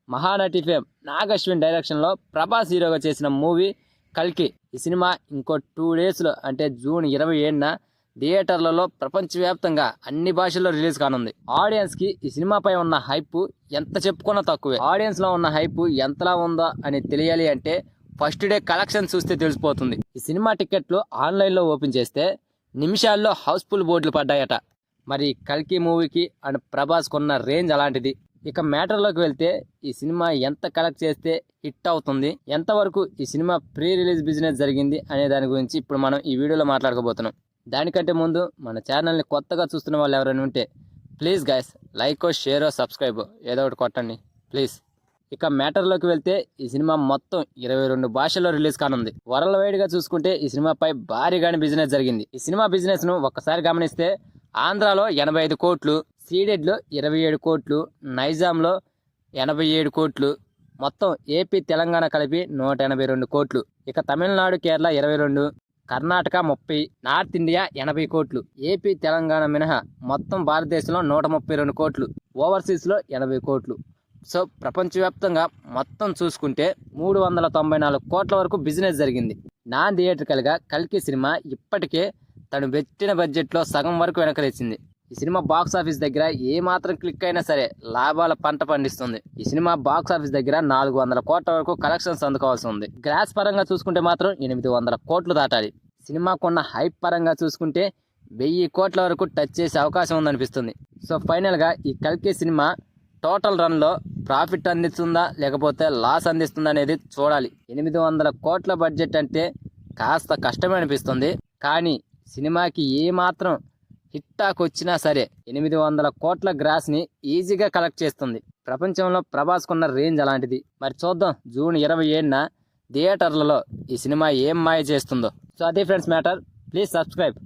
Mahanati fame Nag Ashwin డైరెక్షన్లో ప్రభాస్ హీరోగా చేసిన మూవీ కల్కి. ఈ సినిమా ఇంకో 2 డేస్లో అంటే జూన్ 27న థియేటర్లలో ప్రపంచవ్యాప్తంగా అన్ని భాషల్లో రిలీజ్ కానుంది. ఆడియన్స్కి ఈ సినిమాపై ఉన్న హైప్ ఎంత చెప్పుకున్నా తక్కువే. ఆడియన్స్లో ఉన్న హైప్ ఎంతలా ఉందో అని తెలియాలి అంటే ఫస్ట్ డే కలెక్షన్ చూస్తే తెలిసిపోతుంది. ఈ సినిమా టికెట్లు ఆన్లైన్లో ఓపెన్ చేస్తే నిమిషాల్లో హౌస్ఫుల్ బోర్డులు పడ్డాయట. మరి కల్కి మూవీకి అండ్ ప్రభాస్ కొన్న రేంజ్ అలాంటిది. ఇక మ్యాటర్లోకి వెళ్తే ఈ సినిమా ఎంత కలెక్ట్ చేస్తే హిట్ అవుతుంది, ఎంతవరకు ఈ సినిమా ప్రీ రిలీజ్ బిజినెస్ జరిగింది అనే దాని గురించి ఇప్పుడు మనం ఈ వీడియోలో మాట్లాడుకోబోతున్నాం. దానికంటే ముందు మన ఛానల్ని కొత్తగా చూస్తున్న వాళ్ళు ఎవరైనా ఉంటే please guys like share subscribe ఏదో ఒకటి కొట్టండి ప్లీజ్. ఇక మ్యాటర్లోకి వెళ్తే ఈ సినిమా మొత్తం 22 భాషల్లో రిలీజ్ కానుంది. వరల్డ్ వైడ్ గా చూసుకుంటే ఈ సినిమాపై భారీగానే బిజినెస్ జరిగింది. ఈ సినిమా బిజినెస్ ను ఒక్కసారి గమనిస్తే ఆంధ్రాలో 85 కోట్లు, సీడెడ్లో 27 కోట్లు, నైజాంలో 87 కోట్లు, మొత్తం ఏపీ తెలంగాణ కలిపి 182 కోట్లు. ఇక తమిళనాడు కేరళ 22, కర్ణాటక 30, నార్త్ ఇండియా 80 కోట్లు, ఏపీ తెలంగాణ మినహా మొత్తం భారతదేశంలో 132 కోట్లు, ఓవర్సీస్లో 80 కోట్లు. సో ప్రపంచవ్యాప్తంగా మొత్తం చూసుకుంటే 394 కోట్ల వరకు బిజినెస్ జరిగింది. నాన్ థియేట్రికల్గా కల్కి సినిమా ఇప్పటికే తను పెట్టిన బడ్జెట్లో సగం వరకు వెనకలేసింది. ఈ సినిమా బాక్స్ ఆఫీస్ దగ్గర ఏ మాత్రం క్లిక్ అయినా సరే లాభాల పంట పండిస్తుంది. ఈ సినిమా బాక్స్ ఆఫీస్ దగ్గర 400 కోట్ల వరకు కలెక్షన్స్ అందుకోవాల్సి ఉంది. గ్రాస్ పరంగా చూసుకుంటే మాత్రం 800 కోట్లు దాటాలి. సినిమాకున్న హైప్ పరంగా చూసుకుంటే 1000 కోట్ల వరకు టచ్ చేసే అవకాశం ఉందనిపిస్తుంది. సో ఫైనల్గా ఈ కల్కి సినిమా టోటల్ రన్లో ప్రాఫిట్ అందిస్తుందా లేకపోతే లాస్ అందిస్తుందా అనేది చూడాలి. 800 కోట్ల బడ్జెట్ అంటే కాస్త కష్టమే అనిపిస్తుంది. కానీ సినిమాకి ఏమాత్రం హిట్ టాక్ వచ్చినా సరే 800 కోట్ల గ్రాస్ని ఈజీగా కలెక్ట్ చేస్తుంది. ప్రపంచంలో ప్రభాస్ కొన్న రేంజ్ అలాంటిది. మరి చూద్దాం జూన్ 27న థియేటర్లలో ఈ సినిమా ఏం మాయ చేస్తుందో. సో అదే ఫ్రెండ్స్ మ్యాటర్. Please subscribe.